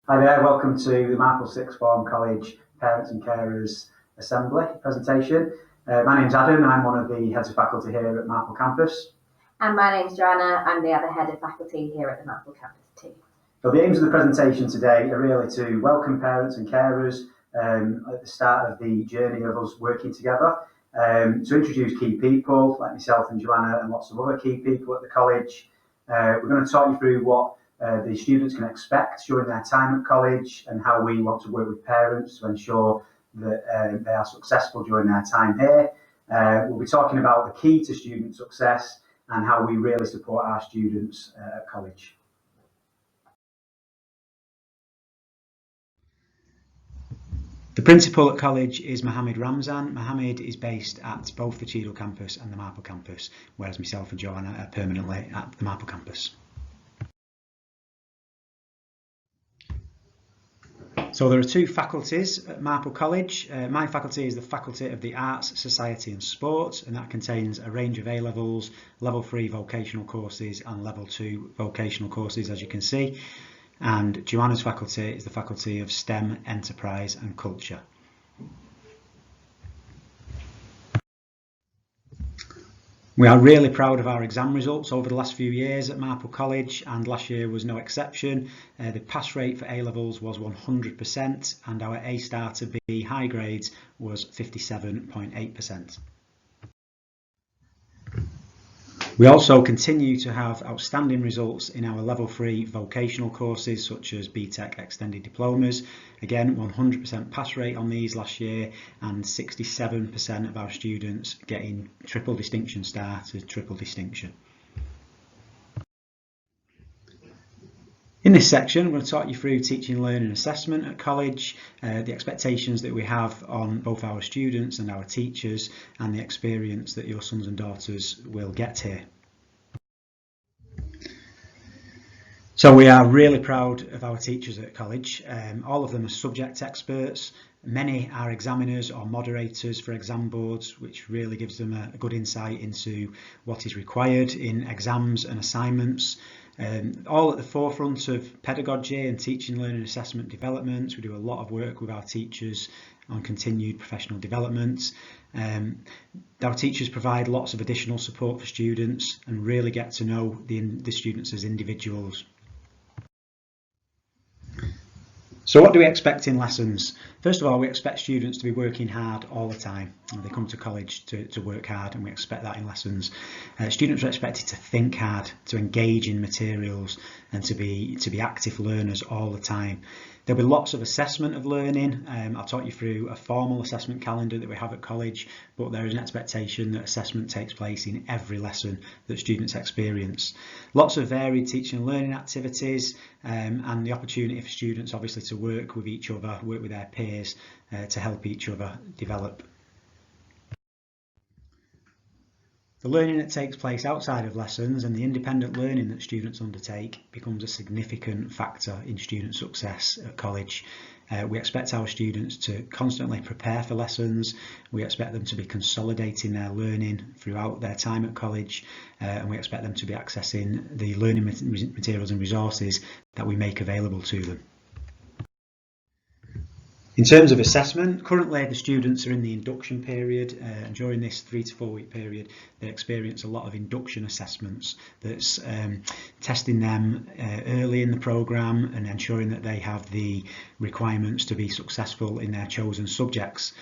Hi there, welcome to the Marple Sixth Form College Parents and Carers Assembly presentation. My name's Adam and I'm one of the heads of faculty here at Marple Campus. And my name's Joanna, I'm the other head of faculty here at the Marple Campus too. So the aims of the presentation today are really to welcome parents and carers at the start of the journey of us working together, to introduce key people like myself and Joanna and lots of other key people at the college. We're going to talk you through what the students can expect during their time at college and how we want to work with parents to ensure that they are successful during their time here. We'll be talking about the key to student success and how we really support our students at college. The principal at college is Mohammed Ramzan. Mohammed is based at both the Cheadle campus and the Marple campus, whereas myself and Joanna are permanently at the Marple campus. So there are two faculties at Marple College. My faculty is the Faculty of the Arts, Society and Sport, and that contains a range of A-levels, level 3 vocational courses and level 2 vocational courses, as you can see. And Joanna's faculty is the Faculty of STEM, Enterprise and Culture. We are really proud of our exam results over the last few years at Marple College, and last year was no exception. The pass rate for A-levels was 100% and our A-star to B high grades was 57.8%. We also continue to have outstanding results in our level 3 vocational courses such as BTEC extended diplomas. Again, 100% pass rate on these last year and 67% of our students getting triple distinction star to triple distinction. In this section, I'm going to talk you through teaching, learning and assessment at college, the expectations that we have on both our students and our teachers, and the experience that your sons and daughters will get here. So we are really proud of our teachers at college. All of them are subject experts. Many are examiners or moderators for exam boards, which really gives them a good insight into what is required in exams and assignments. All at the forefront of pedagogy and teaching, learning and assessment development. We do a lot of work with our teachers on continued professional development. Our teachers provide lots of additional support for students and really get to know the students as individuals. So what do we expect in lessons? First of all, we expect students to be working hard all the time. They come to college to work hard, and we expect that in lessons. Students are expected to think hard, to engage in materials and to be active learners all the time. There'll be lots of assessment of learning. I'll talk you through a formal assessment calendar that we have at college, but there is an expectation that assessment takes place in every lesson that students experience. Lots of varied teaching and learning activities, and the opportunity for students obviously to work with each other, work with their peers to help each other develop. The learning that takes place outside of lessons and the independent learning that students undertake becomes a significant factor in student success at college. We expect our students to constantly prepare for lessons. We expect them to be consolidating their learning throughout their time at college, and we expect them to be accessing the learning materials and resources that we make available to them. In terms of assessment, currently the students are in the induction period, and during this 3 to 4 week period they experience a lot of induction assessments that's testing them early in the programme and ensuring that they have the requirements to be successful in their chosen subjects.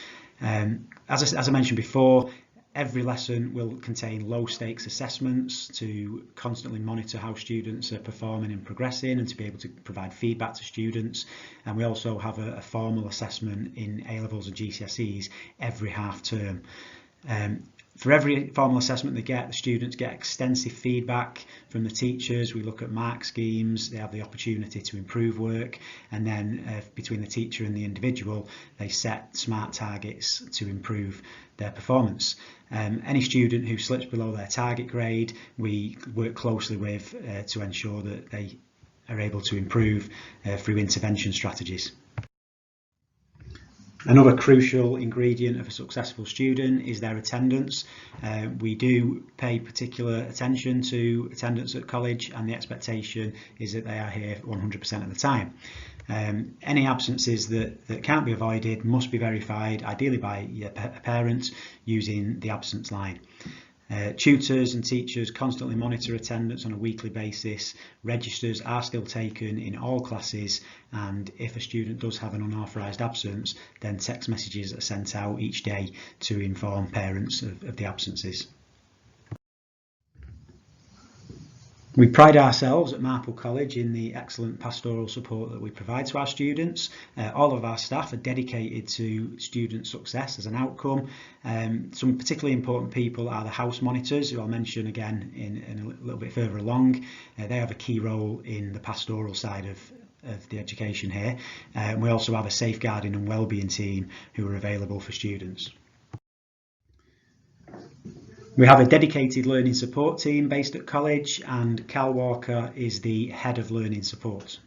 As I mentioned before, every lesson will contain low stakes assessments to constantly monitor how students are performing and progressing and to be able to provide feedback to students. And we also have a formal assessment in A-levels and GCSEs every half term. For every formal assessment they get, the students get extensive feedback from the teachers. We look at mark schemes, they have the opportunity to improve work, and then between the teacher and the individual they set SMART targets to improve their performance. Any student who slips below their target grade we work closely with to ensure that they are able to improve through intervention strategies. Another crucial ingredient of a successful student is their attendance. We do pay particular attention to attendance at college, and the expectation is that they are here 100% of the time. Any absences that can't be avoided must be verified, ideally by your parent, using the absence line. Tutors and teachers constantly monitor attendance on a weekly basis. Registers are still taken in all classes, and if a student does have an unauthorised absence, then text messages are sent out each day to inform parents of the absences. We pride ourselves at Marple College in the excellent pastoral support that we provide to our students. All of our staff are dedicated to student success as an outcome. Some particularly important people are the house monitors, who I'll mention again in a little bit further along. They have a key role in the pastoral side of the education here. We also have a safeguarding and wellbeing team who are available for students. We have a dedicated learning support team based at college, and Cal Walker is the head of learning support.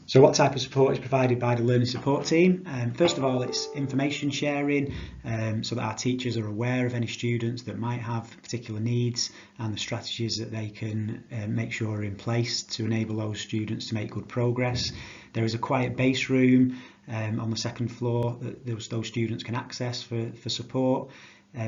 So what type of support is provided by the learning support team? First of all, it's information sharing, so that our teachers are aware of any students that might have particular needs and the strategies that they can make sure are in place to enable those students to make good progress. There is a quiet base room on the second floor that those students can access for support.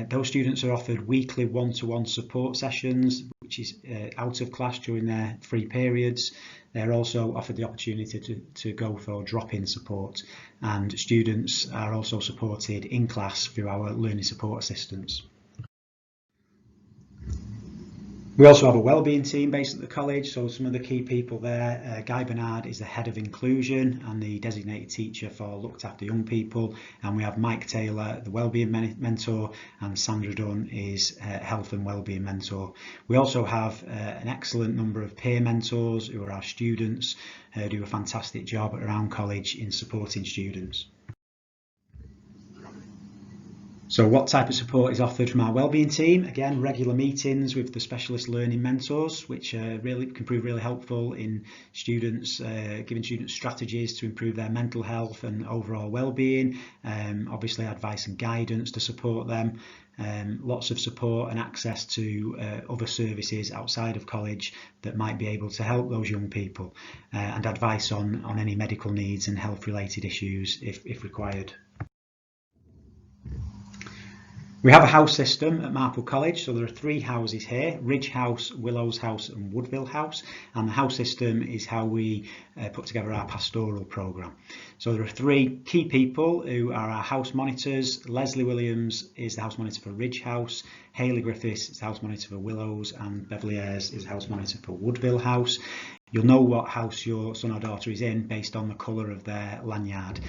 Those students are offered weekly one-to-one support sessions, which is out of class during their free periods. They're also offered the opportunity to go for drop-in support, and students are also supported in class through our learning support assistants. We also have a wellbeing team based at the college, so some of the key people there, Guy Bernard is the head of inclusion and the designated teacher for looked after young people, and we have Mike Taylor, the wellbeing mentor, and Sandra Dunn is health and wellbeing mentor. We also have an excellent number of peer mentors who are our students, who do a fantastic job around college in supporting students. So what type of support is offered from our wellbeing team? Again, regular meetings with the specialist learning mentors, which really can prove really helpful in students, giving students strategies to improve their mental health and overall well-being. Obviously advice and guidance to support them. Lots of support and access to other services outside of college that might be able to help those young people, and advice on any medical needs and health related issues if required. We have a house system at Marple College, so there are 3 houses here: Ridge House, Willows House and Woodville House, and the house system is how we put together our pastoral programme. So there are 3 key people who are our house monitors. Leslie Williams is the house monitor for Ridge House, Hayley Griffiths is the house monitor for Willows, and Beverly Ayres is the house monitor for Woodville House. You'll know what house your son or daughter is in based on the colour of their lanyard: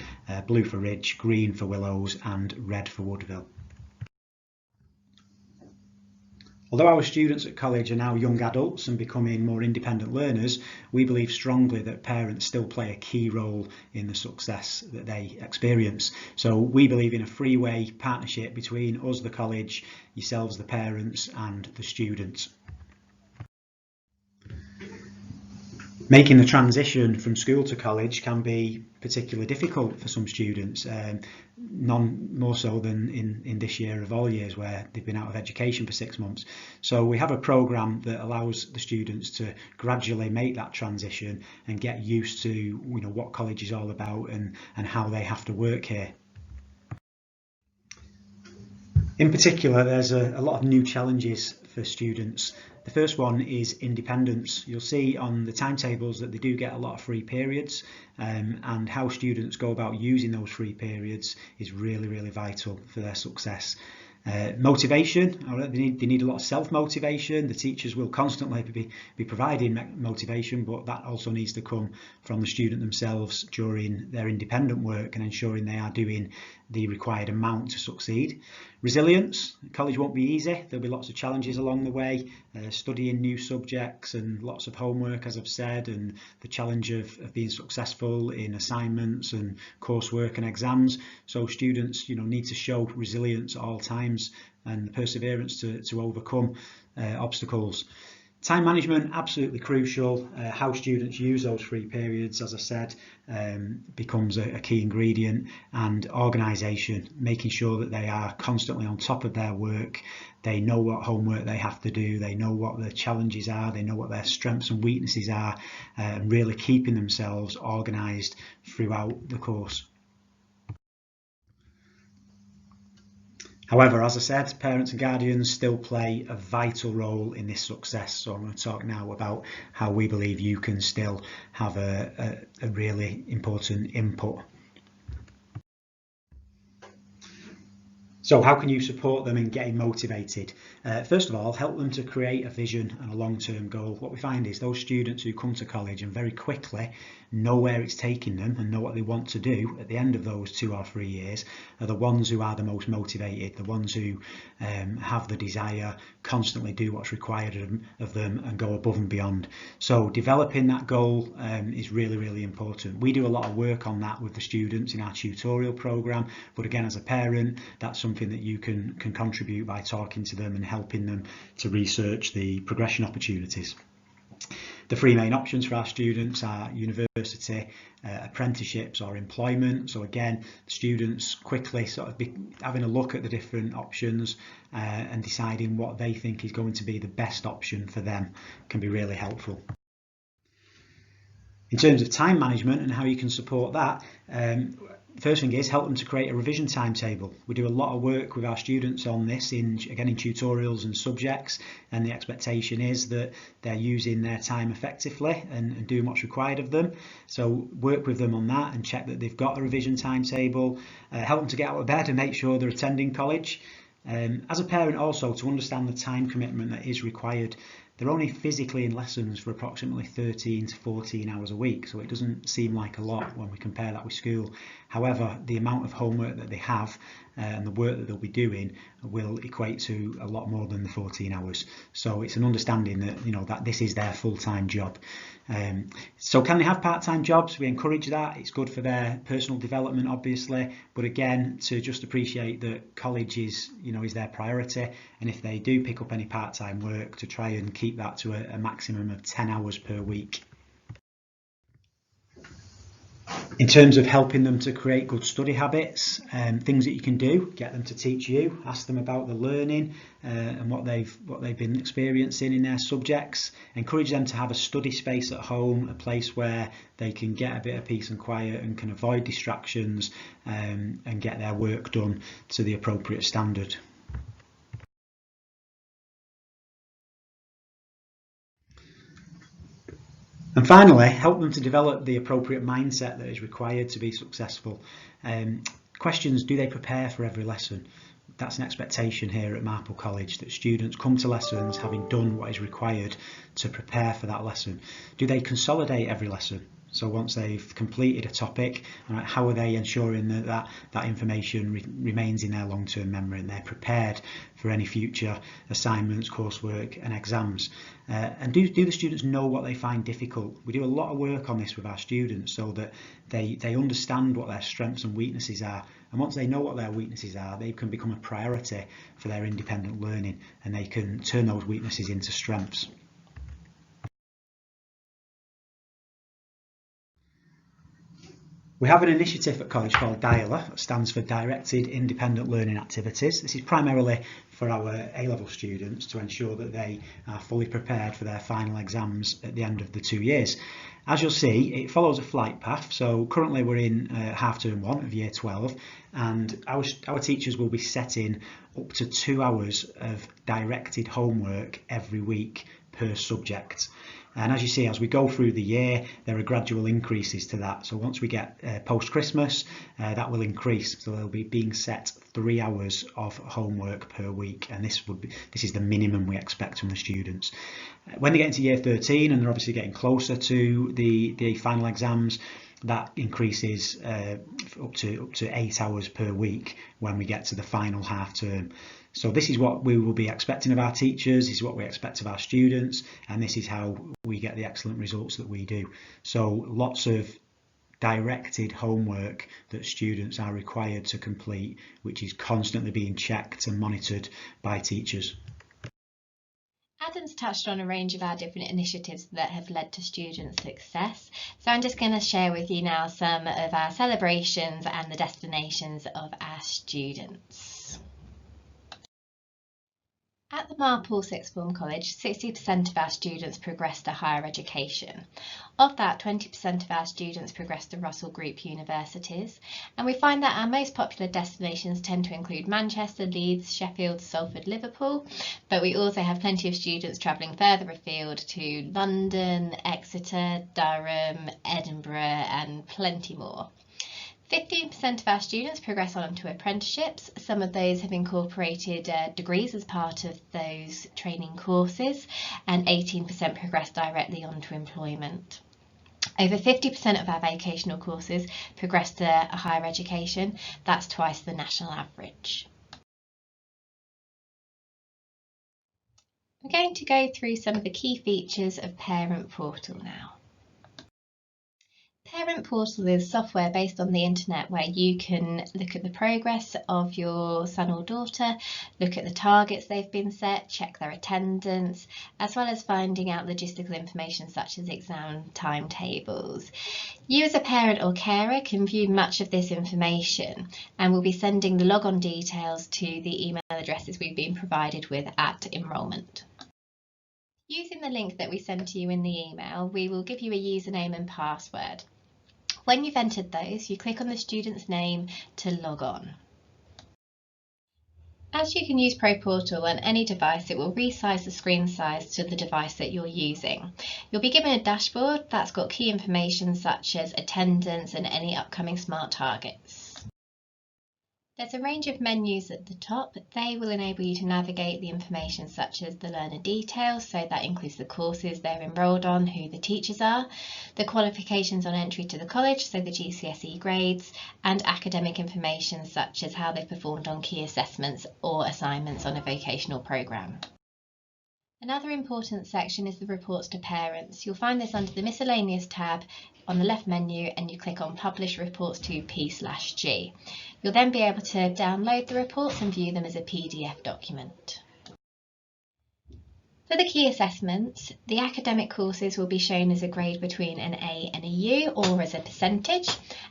blue for Ridge, green for Willows and red for Woodville. Although our students at college are now young adults and becoming more independent learners, we believe strongly that parents still play a key role in the success that they experience. So we believe in a three-way partnership between us, the college, yourselves, the parents, and the students. Making the transition from school to college can be particularly difficult for some students, none more so than in this year of all years where they've been out of education for 6 months. So we have a programme that allows the students to gradually make that transition and get used to what college is all about and how they have to work here. In particular, there's a lot of new challenges for students. The first one is independence. You'll see on the timetables that they do get a lot of free periods, and how students go about using those free periods is really, really vital for their success. Motivation, they need a lot of self-motivation. The teachers will constantly be providing motivation, but that also needs to come from the student themselves during their independent work and ensuring they are doing the required amount to succeed. Resilience, college won't be easy. There'll be lots of challenges along the way, studying new subjects and lots of homework, as I've said, and the challenge of being successful in assignments and coursework and exams. So students need to show resilience at all times and perseverance to overcome obstacles. Time management, absolutely crucial. How students use those free periods, as I said, becomes a key ingredient, and organisation, making sure that they are constantly on top of their work. They know what homework they have to do, they know what the challenges are, they know what their strengths and weaknesses are, really keeping themselves organised throughout the course. However, as I said, parents and guardians still play a vital role in this success. So I'm going to talk now about how we believe you can still have a really important input. So how can you support them in getting motivated? First of all, help them to create a vision and a long-term goal. What we find is those students who come to college and very quickly know where it's taking them and know what they want to do at the end of those 2 or 3 years are the ones who are the most motivated, the ones who have the desire, constantly do what's required of them and go above and beyond. So developing that goal is really, really important. We do a lot of work on that with the students in our tutorial programme, but again, as a parent, that's something that you can contribute by talking to them and helping them to research the progression opportunities. The three main options for our students are university, apprenticeships or employment. So again, students quickly sort of having a look at the different options and deciding what they think is going to be the best option for them can be really helpful. In terms of time management and how you can support that, first thing is help them to create a revision timetable. We do a lot of work with our students on this in tutorials and subjects, and the expectation is that they're using their time effectively and doing what's required of them. So work with them on that and check that they've got a revision timetable, help them to get out of bed and make sure they're attending college. As a parent also, to understand the time commitment that is required. They're only physically in lessons for approximately 13 to 14 hours a week, so it doesn't seem like a lot when we compare that with school. However, the amount of homework that they have and the work that they'll be doing will equate to a lot more than the 14 hours. So it's an understanding that, that this is their full-time job. So can they have part-time jobs? We encourage that. It's good for their personal development, obviously, but again, to just appreciate that college is their priority, and if they do pick up any part-time work, to try and keep that to a maximum of 10 hours per week. In terms of helping them to create good study habits, things that you can do, get them to teach you, ask them about the learning and what they've been experiencing in their subjects. Encourage them to have a study space at home, a place where they can get a bit of peace and quiet and can avoid distractions and get their work done to the appropriate standard. And finally, help them to develop the appropriate mindset that is required to be successful. Questions: do they prepare for every lesson? That's an expectation here at Marple College, that students come to lessons having done what is required to prepare for that lesson. Do they consolidate every lesson? So once they've completed a topic, how are they ensuring that information remains in their long-term memory and they're prepared for any future assignments, coursework and exams? And do the students know what they find difficult? We do a lot of work on this with our students so that they understand what their strengths and weaknesses are. And once they know what their weaknesses are, they can become a priority for their independent learning and they can turn those weaknesses into strengths. We have an initiative at college called DIALA, that stands for Directed Independent Learning Activities. This is primarily for our A-level students to ensure that they are fully prepared for their final exams at the end of the 2 years. As you'll see, it follows a flight path. So currently we're in half term 1 of year 12, and our teachers will be setting up to 2 hours of directed homework every week per subject. And as you see, as we go through the year, there are gradual increases to that. So once we get post-Christmas, that will increase. So they'll be being set 3 hours of homework per week. And this is the minimum we expect from the students. When they get into year 13, and they're obviously getting closer to the final exams, that increases up to 8 hours per week when we get to the final half term. So this is what we will be expecting of our teachers, this is what we expect of our students, and this is how we get the excellent results that we do. So lots of directed homework that students are required to complete, which is constantly being checked and monitored by teachers. Adam's touched on a range of our different initiatives that have led to student success. So I'm just going to share with you now some of our celebrations and the destinations of our students. At the Marple Sixth Form College, 60% of our students progress to higher education. Of that, 20% of our students progress to Russell Group universities, and we find that our most popular destinations tend to include Manchester, Leeds, Sheffield, Salford, Liverpool, but we also have plenty of students travelling further afield to London, Exeter, Durham, Edinburgh, and plenty more. 15% of our students progress on to apprenticeships. Some of those have incorporated degrees as part of those training courses, and 18% progress directly on to employment. Over 50% of our vocational courses progress to a higher education. That's twice the national average. I'm going to go through some of the key features of Parent Portal now. Parent Portal is software based on the internet where you can look at the progress of your son or daughter, look at the targets they've been set, check their attendance, as well as finding out logistical information such as exam timetables. You as a parent or carer can view much of this information, and we'll be sending the logon details to the email addresses we've been provided with at enrolment. Using the link that we send to you in the email, we will give you a username and password. When you've entered those, you click on the student's name to log on. As you can use ProPortal on any device, it will resize the screen size to the device that you're using. You'll be given a dashboard that's got key information such as attendance and any upcoming smart targets. There's a range of menus at the top. They will enable you to navigate the information such as the learner details, so that includes the courses they're enrolled on, who the teachers are, the qualifications on entry to the college, so the GCSE grades, and academic information such as how they've performed on key assessments or assignments on a vocational programme. Another important section is the reports to parents. You'll find this under the miscellaneous tab on the left menu, and you click on publish reports to P/G. You'll then be able to download the reports and view them as a PDF document. For the key assessments, the academic courses will be shown as a grade between an A and a U, or as a percentage,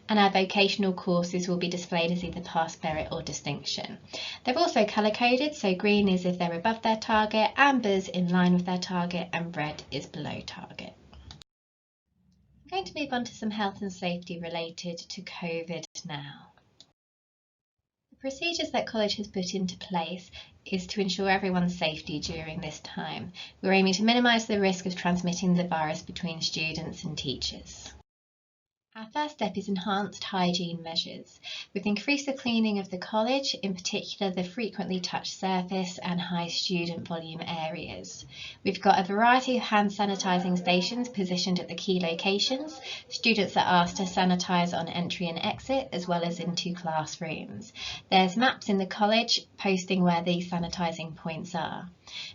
and our vocational courses will be displayed as either pass, merit or distinction. They're also colour coded, so green is if they're above their target, amber's in line with their target, and red is below target. I'm going to move on to some health and safety related to COVID now. The procedures that college has put into place is to ensure everyone's safety during this time. We're aiming to minimise the risk of transmitting the virus between students and teachers. Our first step is enhanced hygiene measures. We've increased the cleaning of the college, in particular the frequently touched surface and high student volume areas. We've got a variety of hand sanitising stations positioned at the key locations. Students are asked to sanitise on entry and exit, as well as into classrooms. There's maps in the college posting where these sanitising points are.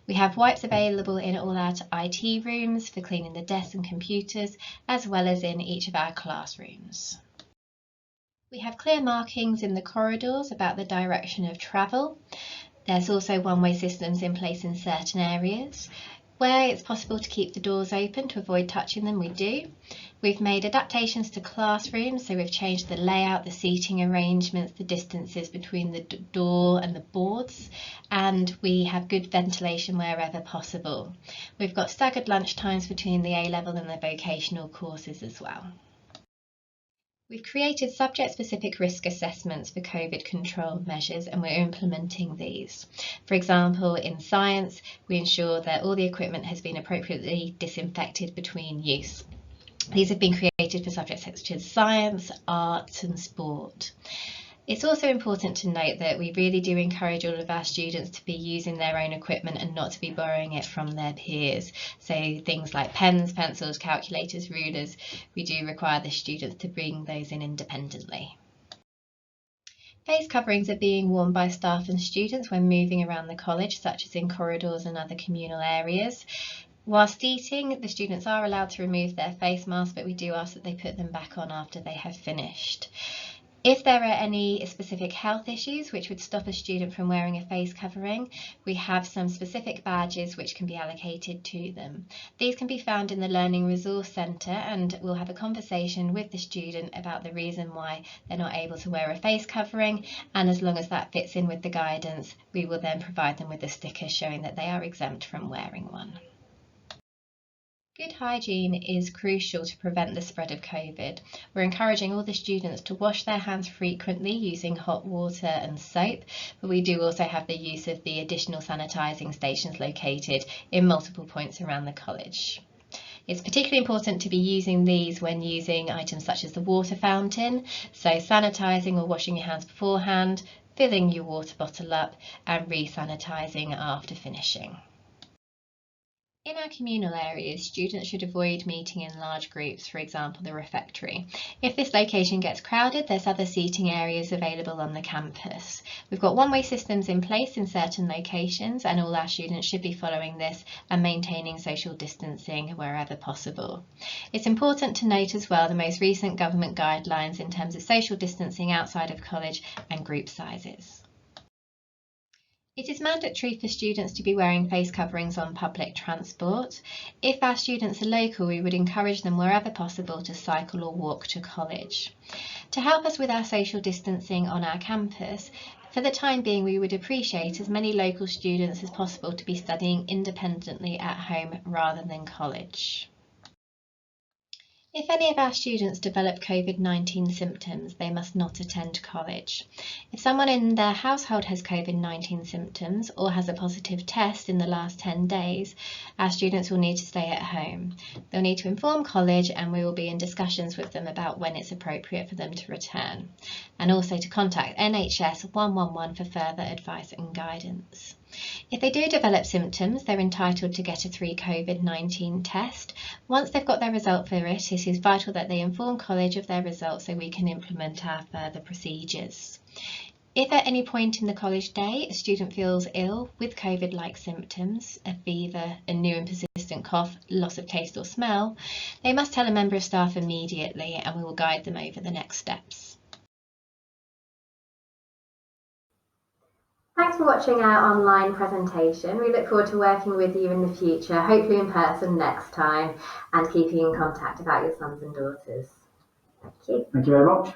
We have wipes available in all our IT rooms for cleaning the desks and computers, as well as in each of our classrooms. We have clear markings in the corridors about the direction of travel. There's also one-way systems in place in certain areas. Where it's possible to keep the doors open to avoid touching them, we do. We've made adaptations to classrooms, so we've changed the layout, the seating arrangements, the distances between the door and the boards, and we have good ventilation wherever possible. We've got staggered lunch times between the A-level and the vocational courses as well. We've created subject-specific risk assessments for COVID control measures, and we're implementing these. For example, in science, we ensure that all the equipment has been appropriately disinfected between use. These have been created for subjects such as science, arts and sport. It's also important to note that we really do encourage all of our students to be using their own equipment and not to be borrowing it from their peers. So things like pens, pencils, calculators, rulers, we do require the students to bring those in independently. Face coverings are being worn by staff and students when moving around the college, such as in corridors and other communal areas. Whilst eating, the students are allowed to remove their face masks, but we do ask that they put them back on after they have finished. If there are any specific health issues which would stop a student from wearing a face covering, we have some specific badges which can be allocated to them. These can be found in the Learning Resource Centre, and we'll have a conversation with the student about the reason why they're not able to wear a face covering, and as long as that fits in with the guidance, we will then provide them with a sticker showing that they are exempt from wearing one. Good hygiene is crucial to prevent the spread of COVID. We're encouraging all the students to wash their hands frequently using hot water and soap, but we do also have the use of the additional sanitising stations located in multiple points around the college. It's particularly important to be using these when using items such as the water fountain, so sanitising or washing your hands beforehand, filling your water bottle up and re-sanitising after finishing. In our communal areas, students should avoid meeting in large groups, for example the refectory. If this location gets crowded, there's other seating areas available on the campus. We've got one-way systems in place in certain locations, and all our students should be following this and maintaining social distancing wherever possible. It's important to note as well the most recent government guidelines in terms of social distancing outside of college and group sizes. It is mandatory for students to be wearing face coverings on public transport. If our students are local, we would encourage them wherever possible to cycle or walk to college. To help us with our social distancing on our campus, for the time being, we would appreciate as many local students as possible to be studying independently at home rather than college. If any of our students develop COVID-19 symptoms, they must not attend college. If someone in their household has COVID-19 symptoms or has a positive test in the last 10 days, our students will need to stay at home. They'll need to inform college, and we will be in discussions with them about when it's appropriate for them to return, and also to contact NHS 111 for further advice and guidance. If they do develop symptoms, they're entitled to get a 3 COVID-19 test. Once they've got their result for it, it is vital that they inform college of their results so we can implement our further procedures. If at any point in the college day a student feels ill with COVID-like symptoms, a fever, a new and persistent cough, loss of taste or smell, they must tell a member of staff immediately, and we will guide them over the next steps. Thanks for watching our online presentation. We look forward to working with you in the future, hopefully in person next time, and keeping in contact about your sons and daughters. Thank you. Thank you very much.